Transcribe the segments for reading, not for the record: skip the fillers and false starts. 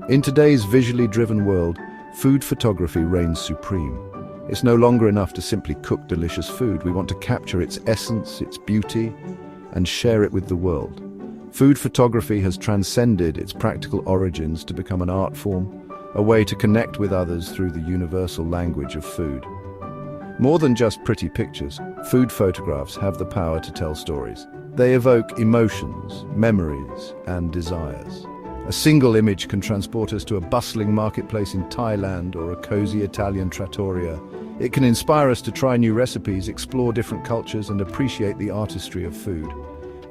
In today's visually driven world, food photography reigns supreme. It's no longer enough to simply cook delicious food. We want to capture its essence, its beauty, and share it with the world. Food photography has transcended its practical origins to become an art form, a way to connect with others through the universal language of food. More than just pretty pictures, food photographs have the power to tell stories. They evoke emotions, memories, and desires. A single image can transport us to a bustling marketplace in Thailand or a cozy Italian trattoria. It can inspire us to try new recipes, explore different cultures, and appreciate the artistry of food.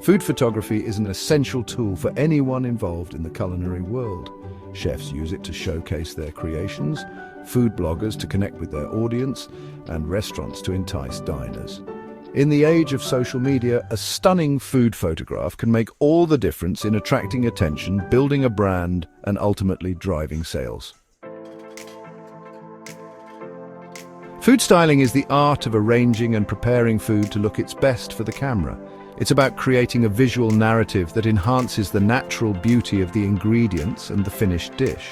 Food photography is an essential tool for anyone involved in the culinary world. Chefs use it to showcase their creations, food bloggers to connect with their audience, and restaurants to entice diners. In the age of social media, a stunning food photograph can make all the difference in attracting attention, building a brand, and ultimately driving sales. Food styling is the art of arranging and preparing food to look its best for the camera. It's about creating a visual narrative that enhances the natural beauty of the ingredients and the finished dish.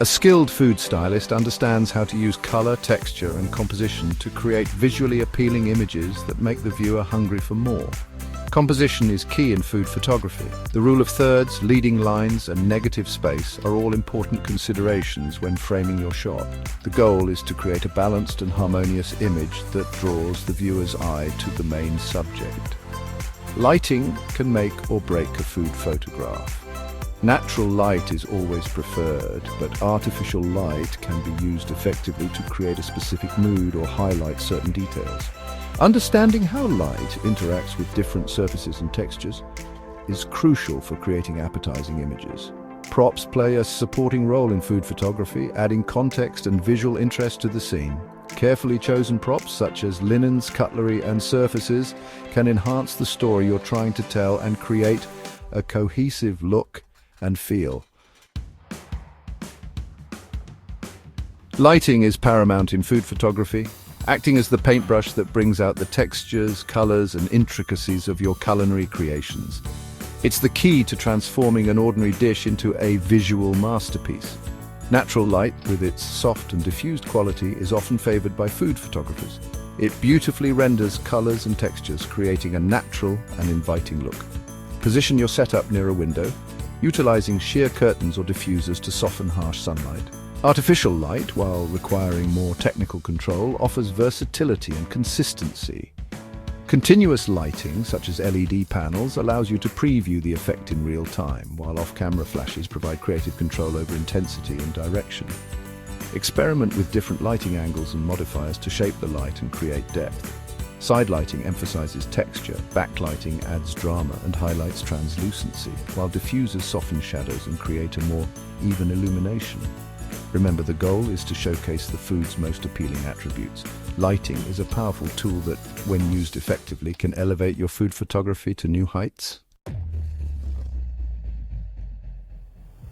A skilled food stylist understands how to use color, texture, and composition to create visually appealing images that make the viewer hungry for more. Composition is key in food photography. The rule of thirds, leading lines, and negative space are all important considerations when framing your shot. The goal is to create a balanced and harmonious image that draws the viewer's eye to the main subject. Lighting can make or break a food photograph. Natural light is always preferred, but artificial light can be used effectively to create a specific mood or highlight certain details. Understanding how light interacts with different surfaces and textures is crucial for creating appetizing images. Props play a supporting role in food photography, adding context and visual interest to the scene. Carefully chosen props such as linens, cutlery, and surfaces can enhance the story you're trying to tell and create a cohesive look and feel. Lighting is paramount in food photography, acting as the paintbrush that brings out the textures, colors, and intricacies of your culinary creations. It's the key to transforming an ordinary dish into a visual masterpiece. Natural light, with its soft and diffused quality, is often favored by food photographers. It beautifully renders colors and textures, creating a natural and inviting look. Position your setup near a window, utilizing sheer curtains or diffusers to soften harsh sunlight. Artificial light, while requiring more technical control, offers versatility and consistency. Continuous lighting, such as LED panels, allows you to preview the effect in real time, while off-camera flashes provide creative control over intensity and direction. Experiment with different lighting angles and modifiers to shape the light and create depth. Side lighting emphasizes texture, backlighting adds drama and highlights translucency, while diffusers soften shadows and create a more even illumination. Remember, the goal is to showcase the food's most appealing attributes. Lighting is a powerful tool that, when used effectively, can elevate your food photography to new heights.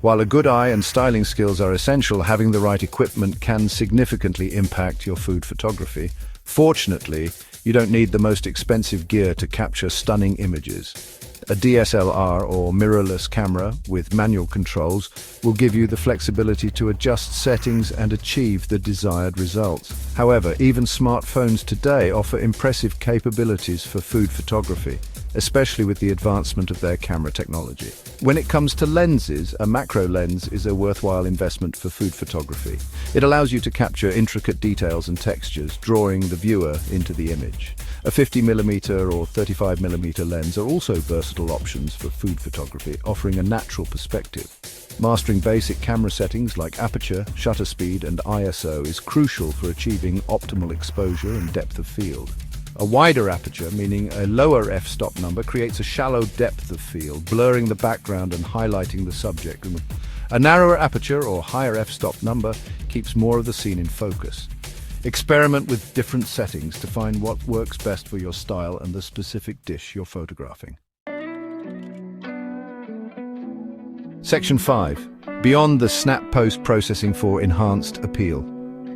While a good eye and styling skills are essential, having the right equipment can significantly impact your food photography. Fortunately, you don't need the most expensive gear to capture stunning images. A DSLR or mirrorless camera with manual controls will give you the flexibility to adjust settings and achieve the desired results. However, even smartphones today offer impressive capabilities for food photography, especially with the advancement of their camera technology. When it comes to lenses, a macro lens is a worthwhile investment for food photography. It allows you to capture intricate details and textures, drawing the viewer into the image. A 50mm or 35mm lens are also versatile options for food photography, offering a natural perspective. Mastering basic camera settings like aperture, shutter speed, and ISO is crucial for achieving optimal exposure and depth of field. A wider aperture, meaning a lower f-stop number, creates a shallow depth of field, blurring the background and highlighting the subject. A narrower aperture or higher f-stop number keeps more of the scene in focus. Experiment with different settings to find what works best for your style and the specific dish you're photographing. Section 5. Beyond the snap post-processing for enhanced appeal.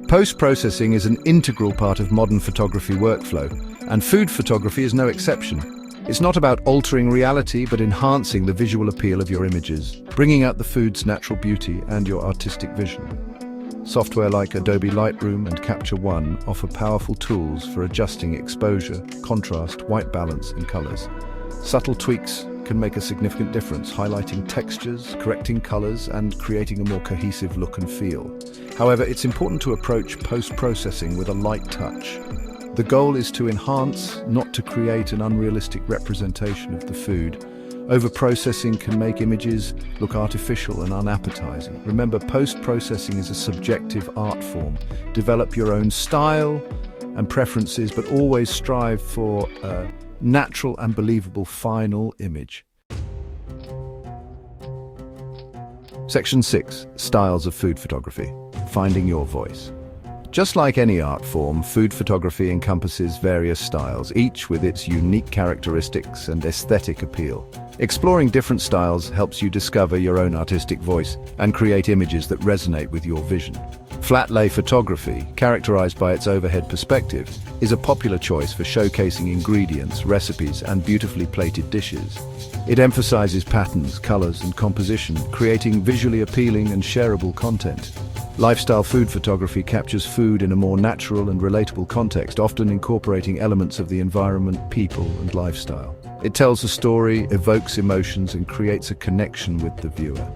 Post-processing is an integral part of modern photography workflow, and food photography is no exception. It's not about altering reality, but enhancing the visual appeal of your images, bringing out the food's natural beauty and your artistic vision. Software like Adobe Lightroom and Capture One offer powerful tools for adjusting exposure, contrast, white balance, and colors. Subtle tweaks can make a significant difference, highlighting textures, correcting colors, and creating a more cohesive look and feel. However, it's important to approach post-processing with a light touch. The goal is to enhance, not to create an unrealistic representation of the food. Over-processing can make images look artificial and unappetizing. Remember, post-processing is a subjective art form. Develop your own style and preferences, but always strive for a natural and believable final image. Section 6. Styles of food photography. Finding your voice. Just like any art form, food photography encompasses various styles, each with its unique characteristics and aesthetic appeal. Exploring different styles helps you discover your own artistic voice and create images that resonate with your vision. Flat lay photography, characterized by its overhead perspective, is a popular choice for showcasing ingredients, recipes, and beautifully plated dishes. It emphasizes patterns, colors, and composition, creating visually appealing and shareable content. Lifestyle food photography captures food in a more natural and relatable context, often incorporating elements of the environment, people, and lifestyle. It tells a story, evokes emotions, and creates a connection with the viewer.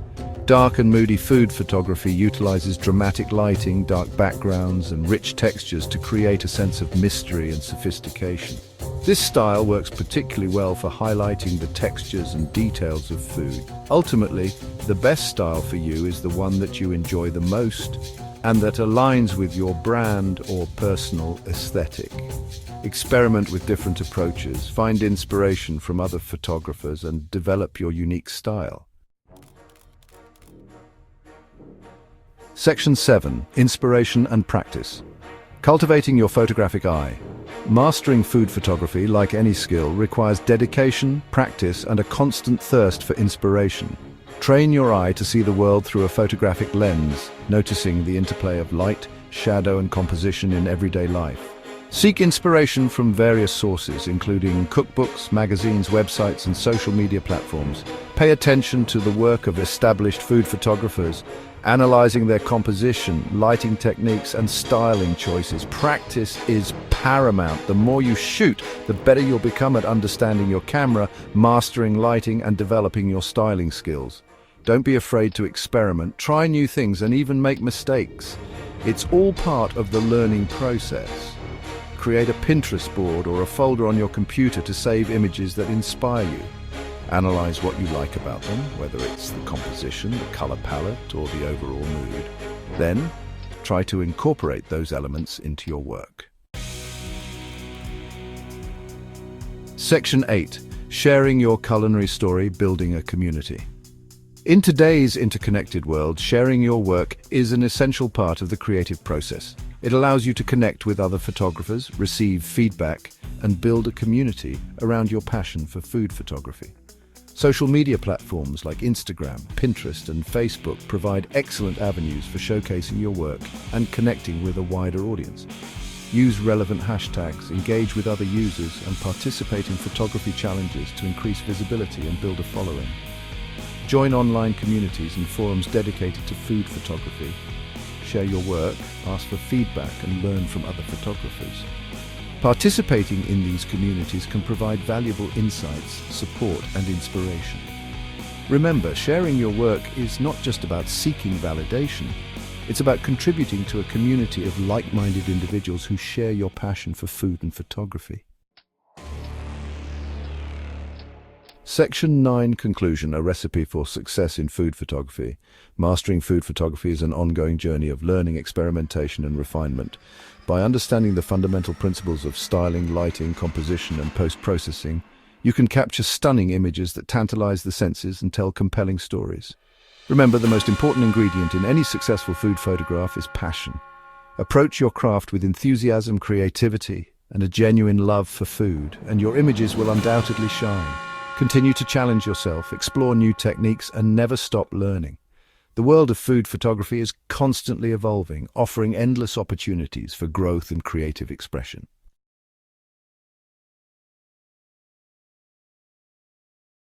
Dark and moody food photography utilizes dramatic lighting, dark backgrounds, and rich textures to create a sense of mystery and sophistication. This style works particularly well for highlighting the textures and details of food. Ultimately, the best style for you is the one that you enjoy the most and that aligns with your brand or personal aesthetic. Experiment with different approaches, find inspiration from other photographers, and develop your unique style. Section 7. Inspiration and practice. Cultivating your photographic eye. Mastering food photography, like any skill, requires dedication, practice, and a constant thirst for inspiration. Train your eye to see the world through a photographic lens, noticing the interplay of light, shadow, and composition in everyday life. Seek inspiration from various sources, including cookbooks, magazines, websites, and social media platforms. Pay attention to the work of established food photographers, analyzing their composition, lighting techniques, and styling choices. Practice is paramount. The more you shoot, the better you'll become at understanding your camera, mastering lighting, and developing your styling skills. Don't be afraid to experiment, try new things, and even make mistakes. It's all part of the learning process. Create a Pinterest board or a folder on your computer to save images that inspire you. Analyze what you like about them, whether it's the composition, the color palette, or the overall mood. Then, try to incorporate those elements into your work. Section 8. Sharing your culinary story, building a community. In today's interconnected world, sharing your work is an essential part of the creative process. It allows you to connect with other photographers, receive feedback, and build a community around your passion for food photography. Social media platforms like Instagram, Pinterest, and Facebook provide excellent avenues for showcasing your work and connecting with a wider audience. Use relevant hashtags, engage with other users, and participate in photography challenges to increase visibility and build a following. Join online communities and forums dedicated to food photography. Share your work, ask for feedback, and learn from other photographers. Participating in these communities can provide valuable insights, support, and inspiration. Remember, sharing your work is not just about seeking validation. It's about contributing to a community of like-minded individuals who share your passion for food and photography. Section 9. Conclusion, a recipe for success in food photography. Mastering food photography is an ongoing journey of learning, experimentation, and refinement. By understanding the fundamental principles of styling, lighting, composition, and post-processing, you can capture stunning images that tantalize the senses and tell compelling stories. Remember, the most important ingredient in any successful food photograph is passion. Approach your craft with enthusiasm, creativity, and a genuine love for food, and your images will undoubtedly shine. Continue to challenge yourself, explore new techniques, and never stop learning. The world of food photography is constantly evolving, offering endless opportunities for growth and creative expression.